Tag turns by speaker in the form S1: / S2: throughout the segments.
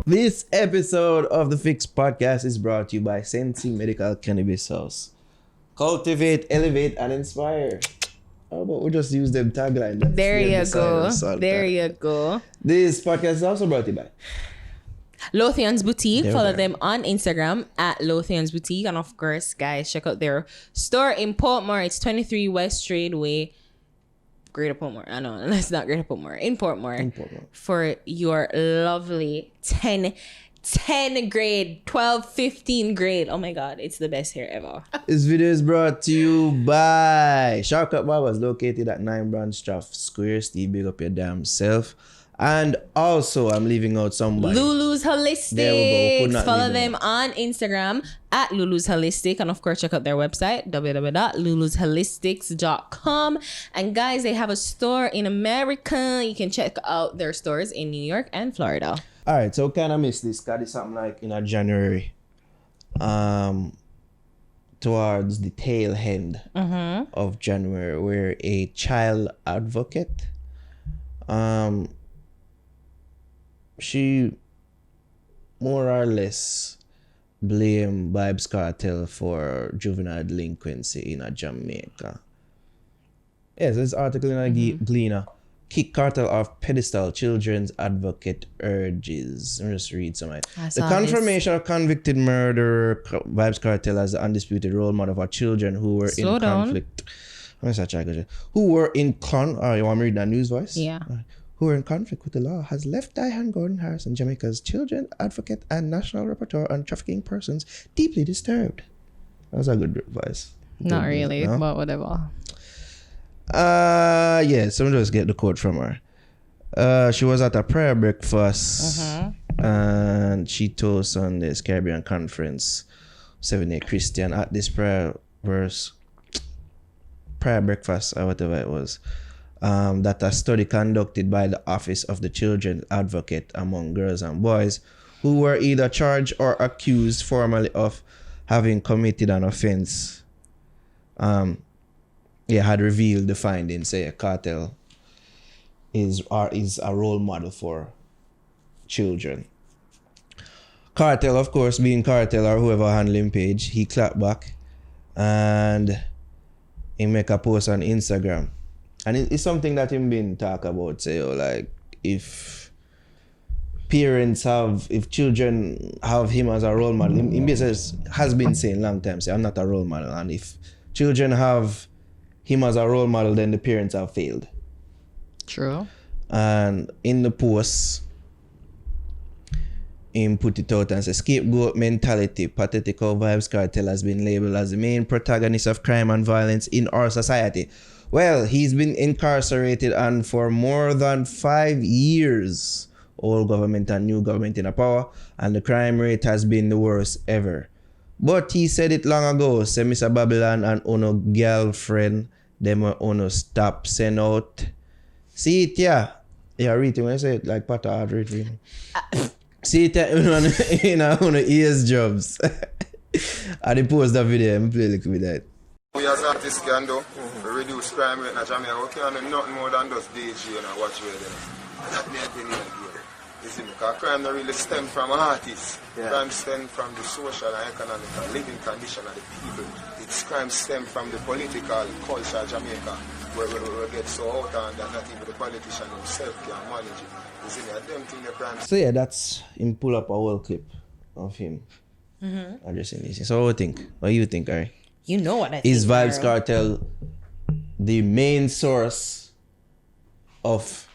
S1: This episode of the Fix Podcast is brought to you by Sensi Medical Cannabis House. Cultivate, elevate, and inspire. How about we just use them tagline?
S2: There you go. There you go.
S1: This podcast is also brought to you by
S2: Lothian's Boutique. Follow them on Instagram at Lothian's Boutique. And of course, guys, check out their store in Portmore. It's 23 West Trade Way. Greater Portmore. I know, that's not Greater Portmore. In Portmore. For your lovely 10 grade, 12, 15 grade. Oh my God, it's the best hair ever.
S1: This video is brought to you by Shortcut Barbers, located at 9 Brandstraff Square. Steve, big up your damn self. And also, I'm leaving out somebody.
S2: Lulu's Holistics. Follow them on Instagram at Lulu's Holistic. And of course, check out their website, www.lulusholistics.com. And guys, they have a store in America. You can check out their stores in New York and Florida.
S1: All right, so kind of miss this. Got it something like in January. Towards the tail end of January, where a child advocate she more or less blamed Vybz Kartel for juvenile delinquency in Jamaica. Yes, this article in a Gleaner. Kick Kartel off pedestal, children's advocate urges. Let me just read some of it. The confirmation of convicted murderer Vybz Kartel as the undisputed role model for children who were in conflict. You want me to read that news voice?
S2: Yeah.
S1: Who are in conflict with the law has left Diane Gordon Harrison, Jamaica's children advocate and national rapporteur on trafficking persons, deeply disturbed. That was a good advice.
S2: Not really, no? But whatever.
S1: Yeah, so let me just get the quote from her. She was at a prayer breakfast and she told Sunday's Caribbean Conference 7-day Christian at this prayer breakfast or whatever it was. That a study conducted by the Office of the Children's Advocate among girls and boys who were either charged or accused formally of having committed an offense had revealed the findings. Say Kartel is a role model for children. Kartel, of course, being Kartel or whoever handling page, he clapped back and he make a post on Instagram. And it's something that him been talk about, say, like, if children have him as a role model, him basically has been saying long time, say, I'm not a role model. And if children have him as a role model, then the parents have failed.
S2: True.
S1: And in the post, him put it out and said, scapegoat mentality, pathetic how Vybz Kartel has been labeled as the main protagonist of crime and violence in our society. Well, he's been incarcerated and for more than 5 years. Old government and new government in power, and the crime rate has been the worst ever. But he said it long ago, say Mr. Babylon and Ono girlfriend, them Ono stop send out. See it, yeah. Yeah, read it when I say it like Pata I'd read it. See it in Ono ears jobs. I did post that video and play a little bit that.
S3: We as artists can do, reduce crime rate in Jamaica. We can't do nothing more than just DJ and watch radio. That's my opinion here. You see, because crime don't really stem from artists. Yeah. Crime stems from the social and economic and living condition of the people. It's crime stems from the political culture of Jamaica, where we get so out and that not even the politician himself can manage it. You see, I don't think the crime...
S1: So yeah, that's him pull up a whole clip of him addressing this. So what do you think? What do you think, Ari?
S2: You know what I think.
S1: Is Vybz Kartel the main source of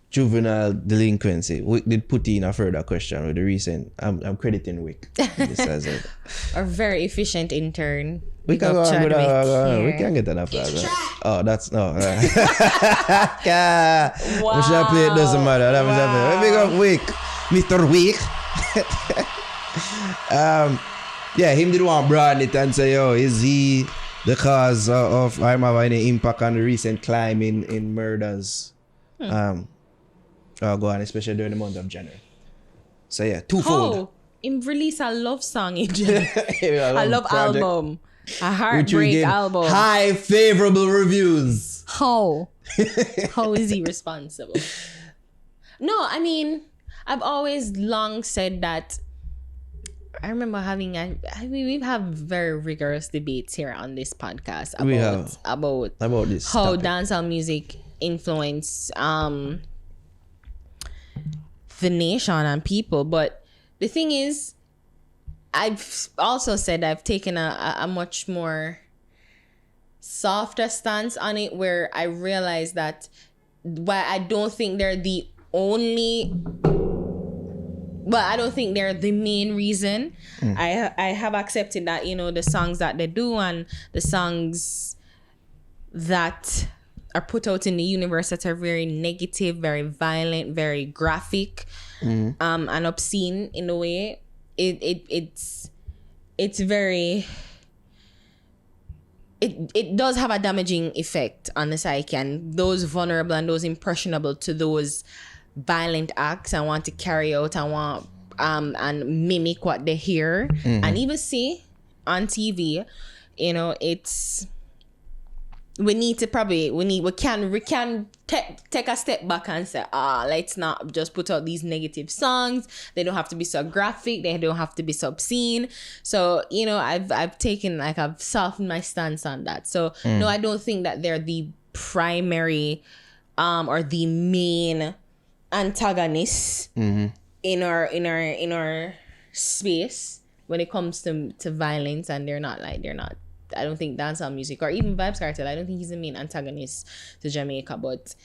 S1: juvenile delinquency? Wick did put in a further question with the recent. I'm crediting Wick. This as a
S2: very efficient intern.
S1: We can go on with we can get enough of that. Oh, that's no.
S2: Wow.
S1: We should play it doesn't matter. Wow. Big up Wick, Mr. Wick. Yeah, him did want to broaden it and say, yo, is he the cause of I'm having any impact on the recent climb in murders? Go on, especially during the month of January. So yeah, twofold.
S2: Oh, him release a love song in January. A love
S1: project.
S2: Album. A heartbreak album.
S1: High favorable reviews.
S2: How? How is he responsible? No, I mean, I've always long said that. I remember we've had very rigorous debates here on this podcast about
S1: this
S2: how
S1: topic.
S2: dancehall music influence the nation and people. But the thing is, I've also said I've taken a much more softer stance on it, where I realize that while I don't think they're the only, but I don't think they're the main reason. I have accepted that, you know, the songs that they do and the songs that are put out in the universe that are very negative, very violent, very graphic, and obscene in a way. It's very. It does have a damaging effect on the psyche, and those vulnerable and those impressionable to those violent acts and want to carry out and want and mimic what they hear and even see on TV. You know, it's we can take a step back and say, let's not just put out these negative songs. They don't have to be so graphic. They don't have to be so obscene. So, you know, I've softened my stance on that. So no, I don't think that they're the primary or the main antagonists in our space when it comes to violence, and they're not. I don't think dancehall music or even Vybz Kartel, I don't think he's the main antagonist to Jamaica, but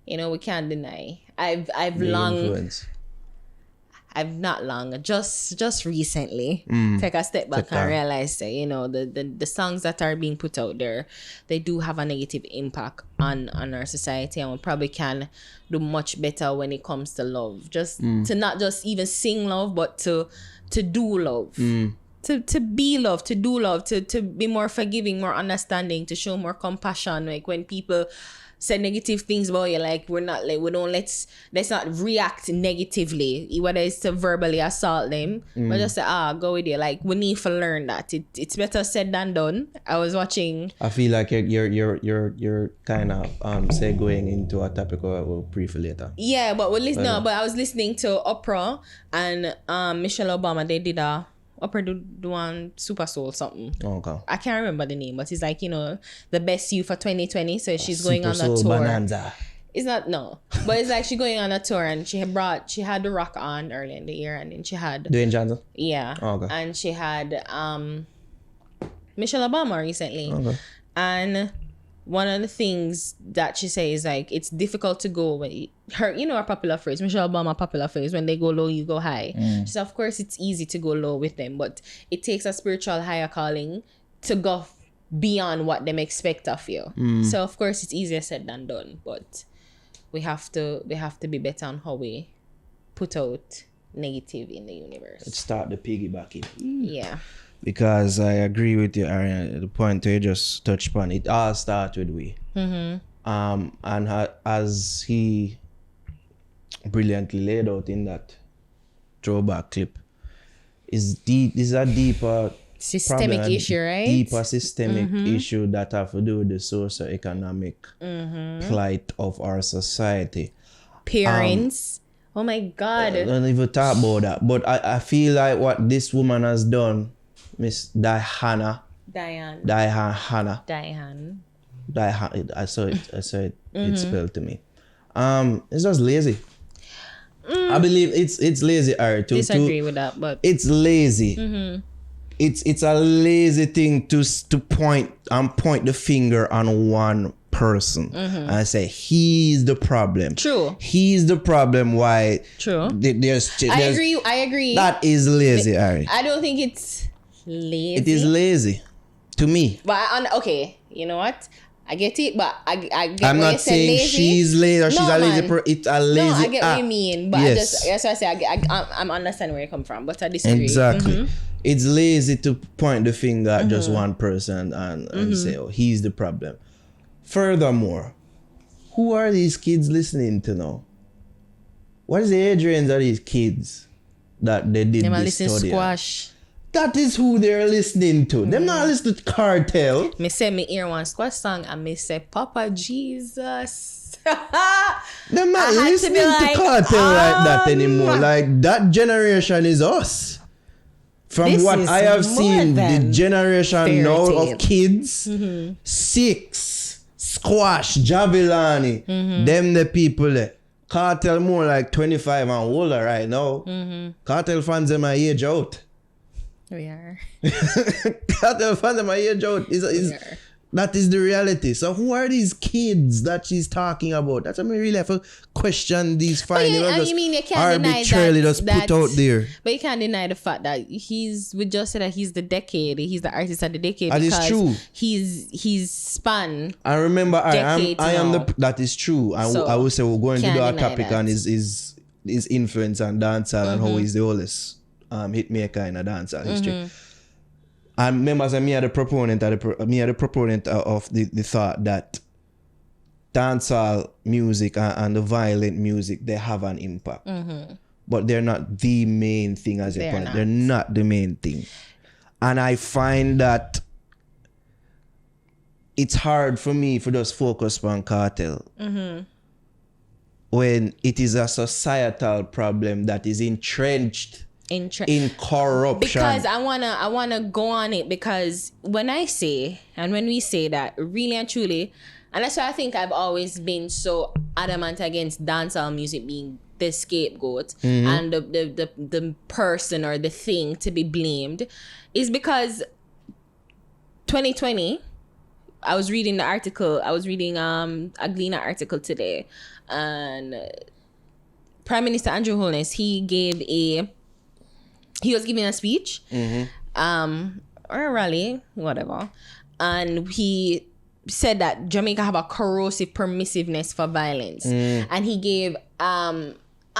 S2: you know, we can't deny. Just recently take a step back and realize that, you know, the songs that are being put out there, they do have a negative impact on our society, and we probably can do much better when it comes to love. Just to not just even sing love, but to do love. To be love, to do love, to be more forgiving, more understanding, to show more compassion. Like when people say negative things about you, like let's not react negatively, whether it's to verbally assault them, but just say, go with it. Like we need to learn that it's better said than done. I was watching.
S1: I feel like you're kind of segueing into a topic we'll briefly later.
S2: Yeah, but but I was listening to Oprah and Michelle Obama. They did a Oprah do one Super Soul something.
S1: Okay.
S2: I can't remember the name, but it's like, you know, the best you for 2020. So she's going on a
S1: Super Soul
S2: tour.
S1: Bonanza.
S2: It's not, no, but it's like she's going on a tour, and she had The Rock on early in the year, and then she had
S1: Dwayne Johnson.
S2: Yeah.
S1: Okay.
S2: And she had Michelle Obama recently.
S1: Okay.
S2: And one of the things that she says, like, it's difficult to go when her popular phrase, Michelle Obama popular phrase, when they go low, you go high. She said, of course, it's easy to go low with them, but it takes a spiritual higher calling to go beyond what them expect of you. So, of course, it's easier said than done, but we have to be better on how we put out negative in the universe.
S1: Let's start the piggybacking.
S2: Yeah.
S1: Because I agree with you, Ariana. The point you just touched upon, it all starts with we. And as he brilliantly laid out in that throwback clip, is a deeper
S2: systemic
S1: problem,
S2: issue, right?
S1: Deeper systemic issue that have to do with the socio-economic plight of our society.
S2: Parents. Oh my God.
S1: I don't even talk about that. But I feel like what this woman has done, Miss Diane. I saw it spelled to me. It's just lazy. I believe it's lazy, Ari.
S2: Disagree with that, but
S1: it's lazy. It's a lazy thing to point the finger on one person and say he's the problem.
S2: True.
S1: He's the problem. Why?
S2: True.
S1: There's
S2: I agree.
S1: That is lazy, Ari.
S2: I don't think it's lazy.
S1: It is lazy to me.
S2: But okay, you know what? I get it, but I get.
S1: I'm not saying lazy. She's lazy or she's a lazy person. It's a lazy. No,
S2: I get what you mean, but
S1: yes.
S2: that's why I say I'm understanding where you come from, but I disagree.
S1: Exactly. It's lazy to point the finger at just one person and say, oh, he's the problem. Furthermore, who are these kids listening to now? What is the age range of these kids that they did this study?
S2: Squash.
S1: That is who they're listening to. Them not listening to Cartel.
S2: Me say me hear one squad song and me say Papa Jesus.
S1: They're not listening to Cartel like that anymore. Like that generation is us. From
S2: This
S1: what
S2: is
S1: I have
S2: more
S1: seen, the
S2: than
S1: generation
S2: fairy
S1: now
S2: tale.
S1: of kids, Six, Squash, Javilani, them the people there. Cartel more like 25 and older right now. Cartel fans them are age out.
S2: We are.
S1: Cartel fans them are age out. That is the reality. So who are these kids that she's talking about? That's what I really have to question these findings.
S2: You mean you can't deny
S1: arbitrarily
S2: that,
S1: just put out there.
S2: But you can't deny the fact that we just said that he's the decade. He's the artist of the decade.
S1: That is
S2: because
S1: true.
S2: He's span.
S1: I remember I am
S2: now.
S1: that is true.
S2: So,
S1: I would say we're going to
S2: can't
S1: do our
S2: deny
S1: topic
S2: that.
S1: on his influence on dancehall and how he's the oldest hit maker in a dancehall history. And members of me are the proponent of the thought that dancehall music and the violent music, they have an impact. But they're not the main thing as a point. They're not the main thing. And I find that it's hard for me to just focus on Cartel when it is a societal problem that is entrenched in corruption.
S2: Because I wanna go on it, because when we say that, really and truly, and that's why I think I've always been so adamant against dancehall music being the scapegoat and the person or the thing to be blamed, is because 2020, I was reading a Gleaner article today, and Prime Minister Andrew Holness, he was giving a speech, or a rally, whatever, and he said that Jamaica have a corrosive permissiveness for violence, and he gave an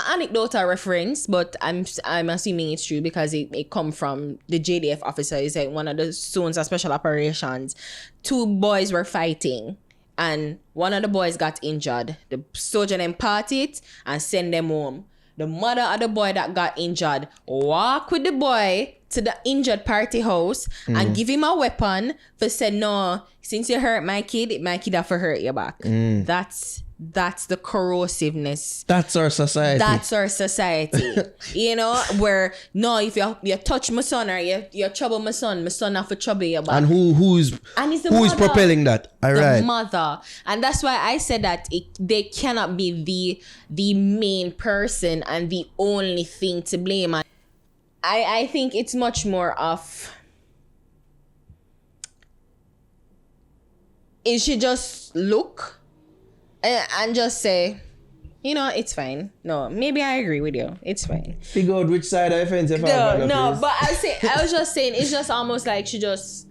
S2: anecdotal reference, but I'm assuming it's true because it come from the JDF officer. He said one of the zones of special operations, 2 boys were fighting, and one of the boys got injured. The soldier then part it and send them home. The mother of the boy that got injured walk with the boy to the injured party house and give him a weapon for say, no, since you hurt my kid have to hurt you back. That's the corrosiveness.
S1: That's our society.
S2: You know, where no, if you touch my son or you trouble my son have to trouble you back.
S1: And who is propelling that? All right.
S2: The mother. And that's why I said that they cannot be the main person and the only thing to blame. And I think it's much more of, it should just look and just say, you know, it's fine. No, maybe I agree with you. It's fine.
S1: Figure out which side of the fence.
S2: But I was just saying, it's just almost like it's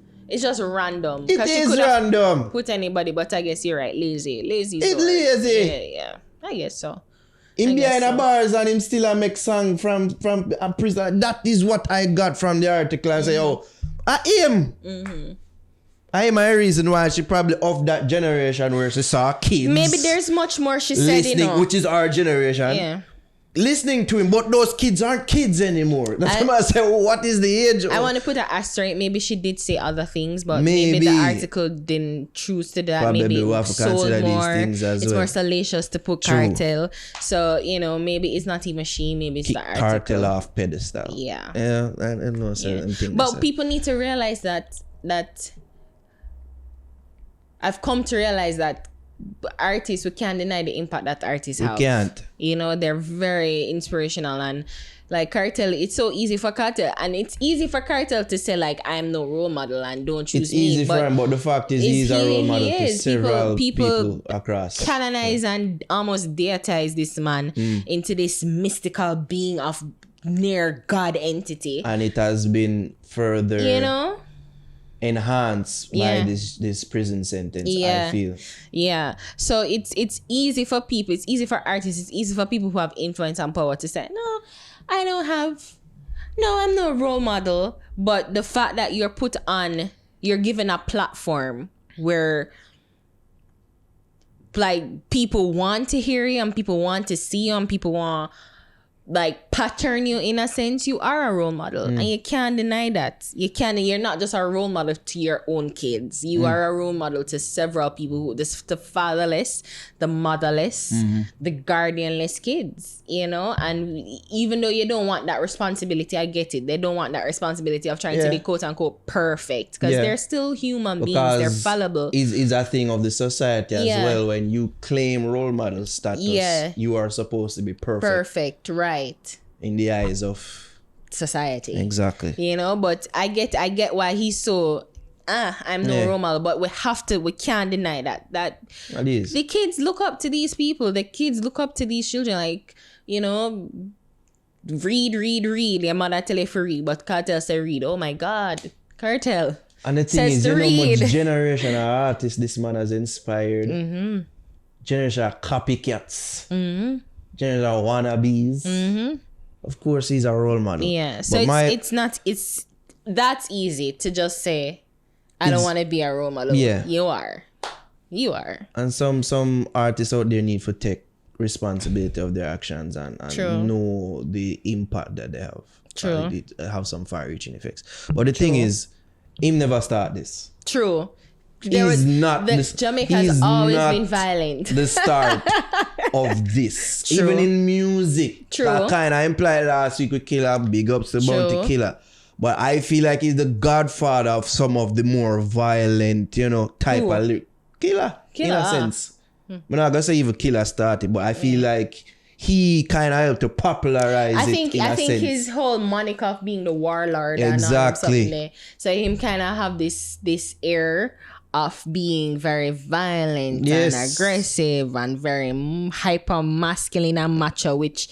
S2: just random.
S1: It is random.
S2: Put anybody, but I guess you're right. Lazy.
S1: It's lazy.
S2: Yeah. I guess so.
S1: Him behind the bars and him still a make song from a prison. That is what I got from the article. I say, I am. I am a reason why she probably of that generation where she saw kids.
S2: Maybe there's much more she said,
S1: which is our generation.
S2: Yeah.
S1: Listening to him, but those kids aren't kids anymore. That's why I say, what is the age?
S2: I want to put an asterisk. Maybe she did say other things, but maybe the article didn't choose to that.
S1: Probably
S2: maybe
S1: we have to consider these things as
S2: it's
S1: well.
S2: more salacious to put Cartel. So, you know, maybe it's not even she. Maybe it's
S1: Kick
S2: the article.
S1: Cartel off pedestal.
S2: Yeah.
S1: Yeah, I know certain things.
S2: But people need to realize that I've come to realize that artists, we can't deny the impact that artists have.
S1: We can't.
S2: You know, they're very inspirational, and like Cartel, it's so easy for Cartel, and it's easy for Cartel to say like, I'm no role model and don't choose
S1: it's easy for him, but the fact is he's a role model to several people across.
S2: Canonize and almost deitize this man into this mystical being of near God entity.
S1: And it has been further,
S2: you know,
S1: enhanced by this prison sentence, I feel.
S2: Yeah. So it's easy for people, it's easy for artists, it's easy for people who have influence and power to say, no, I'm no role model. But the fact that you're given a platform where like people want to hear you and people want to see you and people like pattern you in a sense, you are a role model, and you can't deny that. You're not just a role model to your own kids. You are a role model to several people, the fatherless, the motherless, the guardianless kids, you know. And even though you don't want that responsibility, I get it. They don't want that responsibility of trying to be quote unquote perfect, because they're still human beings. They're fallible.
S1: Is a thing of the society as well. When you claim role model status, you are supposed to be perfect,
S2: right?
S1: In the eyes of
S2: society,
S1: exactly.
S2: You know, but I get why he's so. I'm no role model, but we can't deny that
S1: is.
S2: The kids look up to these people. The kids look up to these children, like, you know, read. Your mother tell you for read, but Kartel say read. Oh my God, Kartel.
S1: And the thing is, you know how much generation of artists this man has inspired. Generation of copycats. Generation of wannabes. Of course, he's a role model.
S2: Yeah, so it's that's easy to just say, I don't want to be a role model.
S1: Yeah.
S2: You are.
S1: And some artists out there need to take responsibility of their actions and know the impact that they have.
S2: True.
S1: It have some far-reaching effects. But the thing is, him never start this.
S2: True.
S1: Jamaica
S2: has always been violent.
S1: The start of this.
S2: True.
S1: Even in music.
S2: True.
S1: That kind of implied last week with Killer, big ups to Bounty Killer. But I feel like he's the godfather of some of the more violent, you know, type of lyric. Killer, in a sense. I'm not gonna say even Killer started, but I feel like he kind of helped to popularize
S2: I think
S1: sense.
S2: his whole moniker of being the warlord
S1: exactly.
S2: and so him kind of have this air of being very violent and aggressive and very hyper masculine and macho, which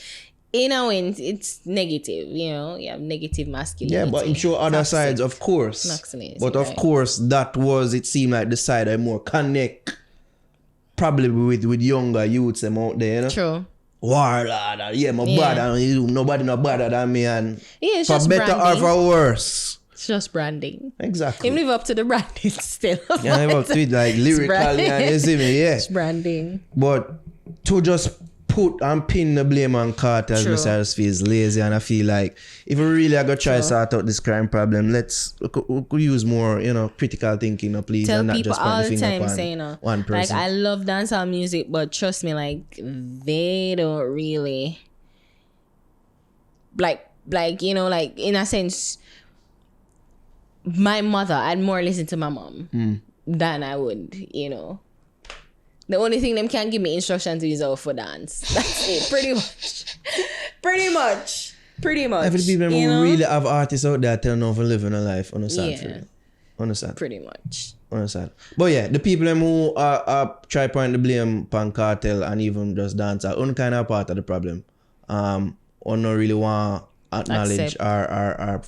S2: in a way it's negative, you know. You have negative masculinity.
S1: Yeah, but I'm sure other sides, of course. But of course, that was, it seemed like the side I more connect probably with younger youths them out there, you know.
S2: True.
S1: Warlord, my brother, nobody no better than me, and
S2: it's
S1: for
S2: just
S1: better
S2: branding.
S1: or for worse.
S2: It's just branding.
S1: Exactly.
S2: Him live up to the branding still.
S1: Yeah, live up to it, like lyrically, and you see me,
S2: It's branding.
S1: But to just put and pin the blame on Kartel, just feels lazy, and I feel like if we really are gonna try to sort out this crime problem, we could use more, you know, critical thinking, please.
S2: Tell
S1: and not
S2: people
S1: just point
S2: all
S1: the
S2: the
S1: finger
S2: time,
S1: upon
S2: say, you know,
S1: one person.
S2: like, I love dancehall music, but trust me, like, they don't really, like, you know, like, in a sense, my mother, I'd more listen to my mom than I would, you know. The only thing them can give me instructions is how for dance. That's it, pretty much. Pretty much.
S1: Every people
S2: you know?
S1: really have artists out there telling them to live in a life on the side. Understand?
S2: Pretty much.
S1: Understand? But yeah, the people them who try point the blame on Kartel and even just dance are only kind of part of the problem. Or not really want to acknowledge or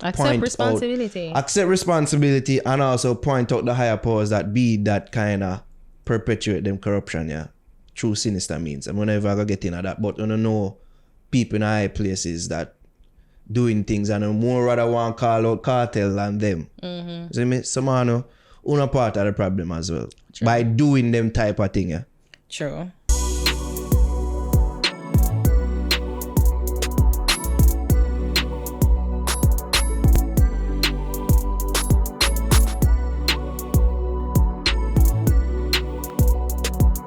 S2: accept responsibility.
S1: Accept responsibility and also point out the higher powers that be that kind of perpetuate them corruption, through sinister means. And whenever I go get into that, but I don't know people in high places that doing things and I more rather want to call out Kartel than them. So me, some are part of the problem as well. By doing them type of thing,
S2: True.